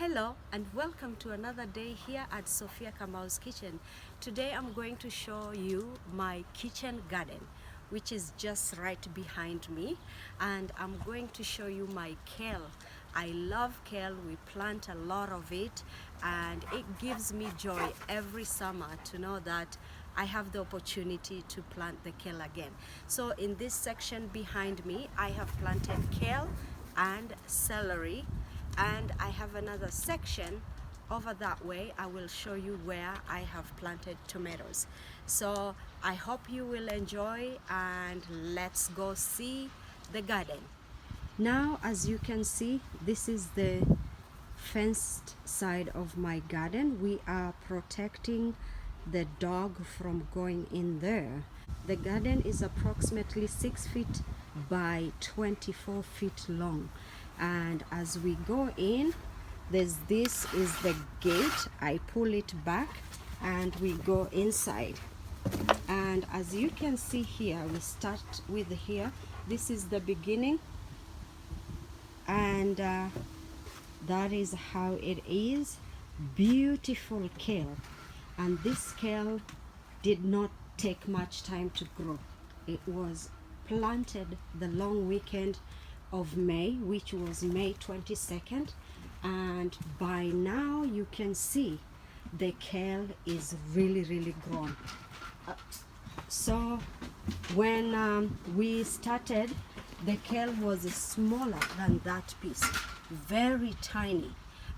Hello and welcome to another day here at Sophia Kamau's kitchen. Today I'm going to show you my kitchen garden, which is just right behind me, and I'm going to show you my kale. I love kale. We plant a lot of it and it gives me joy every summer to know that I have the opportunity to plant the kale again. So in this section behind me I have planted kale and celery, and I have another section over that way. I will show you where I have planted tomatoes. So I hope you will enjoy, and let's go see the garden. Now, as you can see, this is the fenced side of my garden. We are protecting the dog from going in there. The garden is approximately 6 feet by 24 feet long, and as we go in, this is the gate. I pull it back and we go inside, and as you can see here, we start with here. This is the beginning, and that is how it is. Beautiful kale, and this kale did not take much time to grow. It was planted the long weekend of May, which was May 22nd, and by now you can see the kale is really grown. So when we started, the kale was smaller than that piece, very tiny,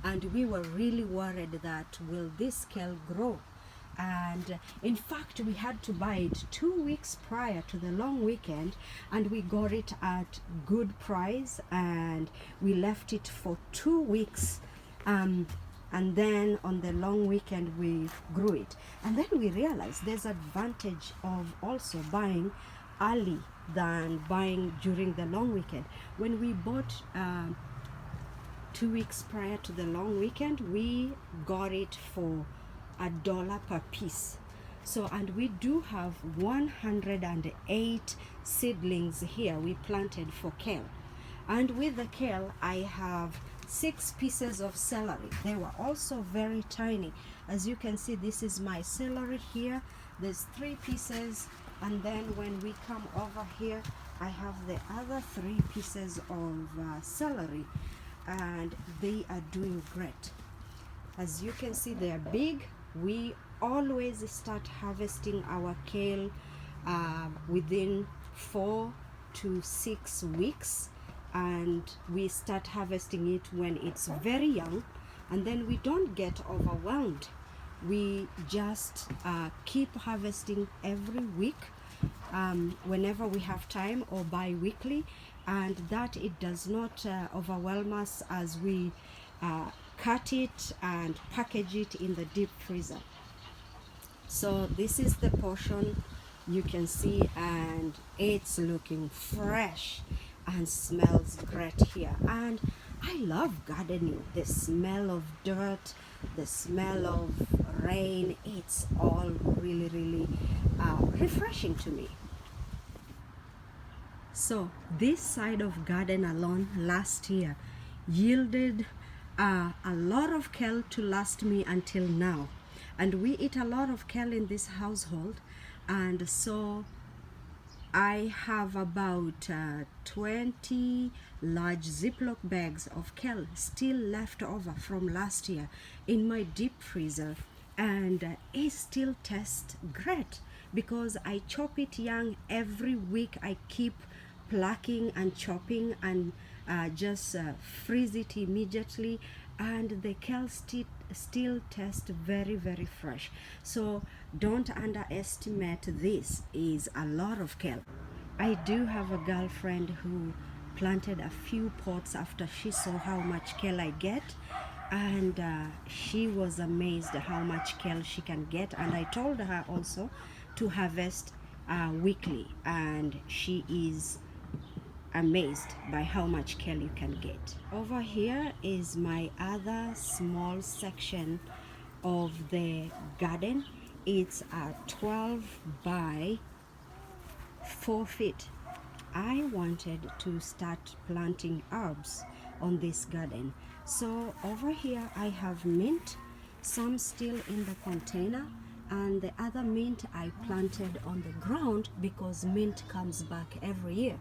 and we were really worried that will this kale grow. And in fact, we had to buy it 2 weeks prior to the long weekend, and we got it at good price, and we left it for 2 weeks, and then on the long weekend we grew it. And then we realized there's advantage of also buying early than buying during the long weekend. When we bought 2 weeks prior to the long weekend, we got it for $1 per piece. So, and we do have 108 seedlings here we planted for kale. And with the kale I have 6 pieces of celery. They were also very tiny. As you can see, this is my celery here. There's 3 pieces, and then when we come over here, I have the other 3 pieces of celery, and they are doing great. As you can see, they are big. We always start harvesting our kale within 4 to 6 weeks, and we start harvesting it when it's very young, and then we don't get overwhelmed. We just keep harvesting every week, whenever we have time, or bi-weekly, and that it does not overwhelm us as we cut it and package it in the deep freezer. So this is the portion you can see, and it's looking fresh and smells great here. And I love gardening. The smell of dirt, the smell of rain, it's all really refreshing to me. So this side of garden alone last year yielded a lot of kale to last me until now, and we eat a lot of kale in this household, and so I have about 20 large ziplock bags of kale still left over from last year in my deep freezer, and it still tastes great because I chop it young every week. I keep plucking and chopping and just freeze it immediately, and the kale still tastes very fresh. So don't underestimate. This is a lot of kale. I do have a girlfriend who planted a few pots after she saw how much kale I get, and she was amazed how much kale she can get, and I told her also to harvest weekly, and she is amazed by how much kale you can get. Over here is my other small section of the garden. It's a 12 by 4 feet. I wanted to start planting herbs on this garden, So over here I have mint, some still in the container, and the other mint I planted on the ground because mint comes back every year.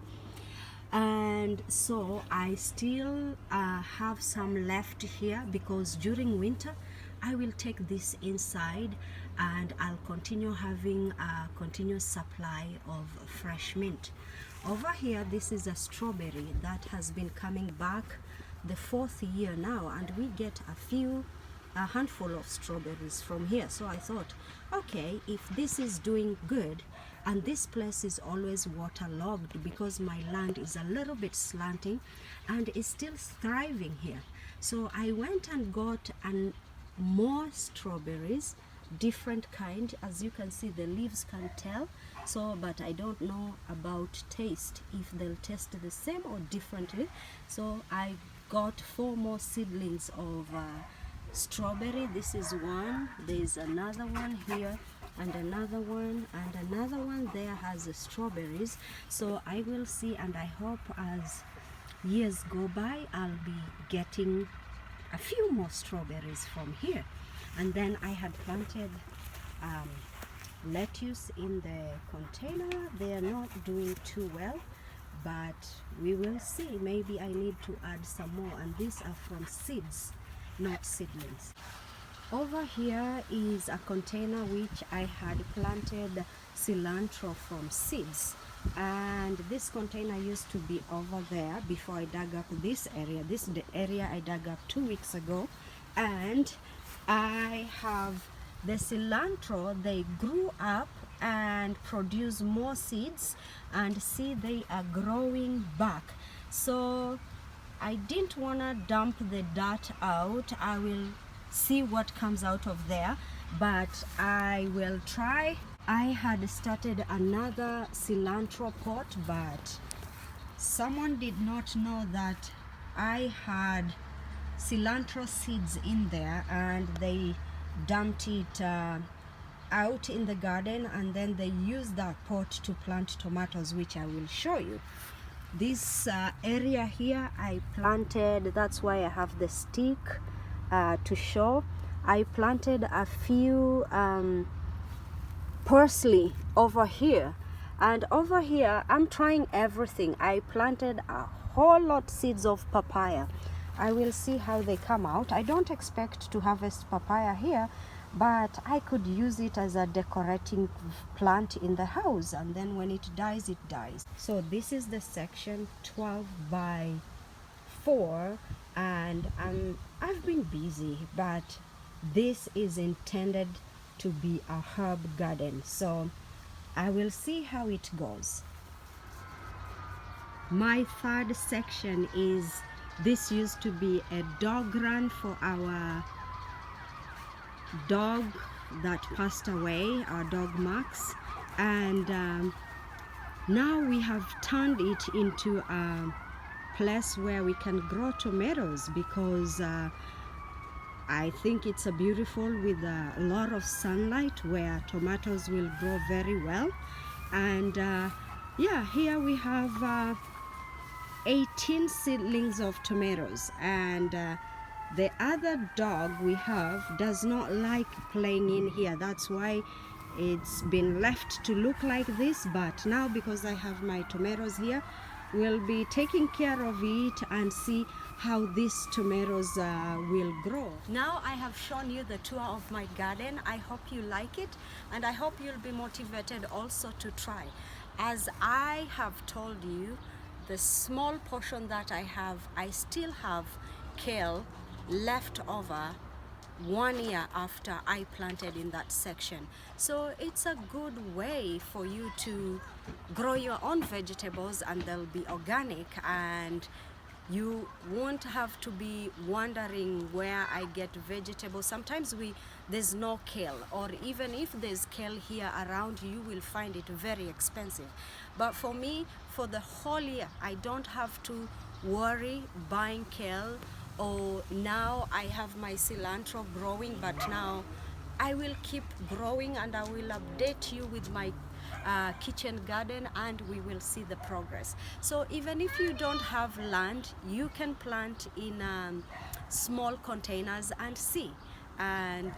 And so I still have some left here because during winter I will take this inside and I'll continue having a continuous supply of fresh mint. Over here, this is a strawberry that has been coming back the 4th year now, and we get a handful of strawberries from here. So I thought, okay, if this is doing good, and this place is always waterlogged because my land is a little bit slanting and is still thriving here. So I went and got more strawberries, different kind. As you can see, the leaves can tell. So, but I don't know about taste, if they'll taste the same or differently. So I got 4 more seedlings of strawberry. This is one, there's another one here, and another one, and another one there has the strawberries. So I will see, and I hope as years go by I'll be getting a few more strawberries from here. And then I had planted lettuce in the container. They are not doing too well, but we will see. Maybe I need to add some more, and these are from seeds, not seedlings. Over here is a container which I had planted cilantro from seeds, and this container used to be over there before I dug up this area. This is the area I dug up 2 weeks ago, and I have the cilantro. They grew up and produce more seeds, and see, they are growing back. So I didn't want to dump the dirt out. I will see what comes out of there, but I will try. I had started another cilantro pot, but someone did not know that I had cilantro seeds in there, and they dumped it out in the garden, and then they used that pot to plant tomatoes, which I will show you. This area here I planted, that's why I have the stick to show. I planted a few parsley over here, and over here I'm trying everything. I planted a whole lot seeds of papaya. I will see how they come out. I don't expect to harvest papaya here, but I could use it as a decorating plant in the house, and then when it dies, it dies. So this is the section 12 by 4, and I've been busy, but this is intended to be a herb garden, so I will see how it goes. My 3rd section is, this used to be a dog run for our dog that passed away, our dog Max, and now we have turned it into a place where we can grow tomatoes, because I think it's a beautiful with a lot of sunlight where tomatoes will grow very well. And yeah, here we have 18 seedlings of tomatoes, and the other dog we have does not like playing in here. That's why it's been left to look like this, but now because I have my tomatoes here, we'll be taking care of it and see how these tomatoes will grow. Now I have shown you the tour of my garden. I hope you like it, and I hope you'll be motivated also to try. As I have told you, the small portion that I still have kale left over 1 year after I planted in that section. So it's a good way for you to grow your own vegetables, and they'll be organic, and you won't have to be wondering where I get vegetables. Sometimes there's no kale, or even if there's kale here around, you will find it very expensive. But for me, for the whole year, I don't have to worry buying kale. Oh, now I have my cilantro growing, but now I will keep growing, and I will update you with my kitchen garden, and we will see the progress. So even if you don't have land, you can plant in small containers and see, and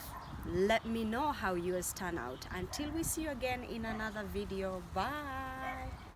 let me know how yours turn out. Until we see you again in another video, bye.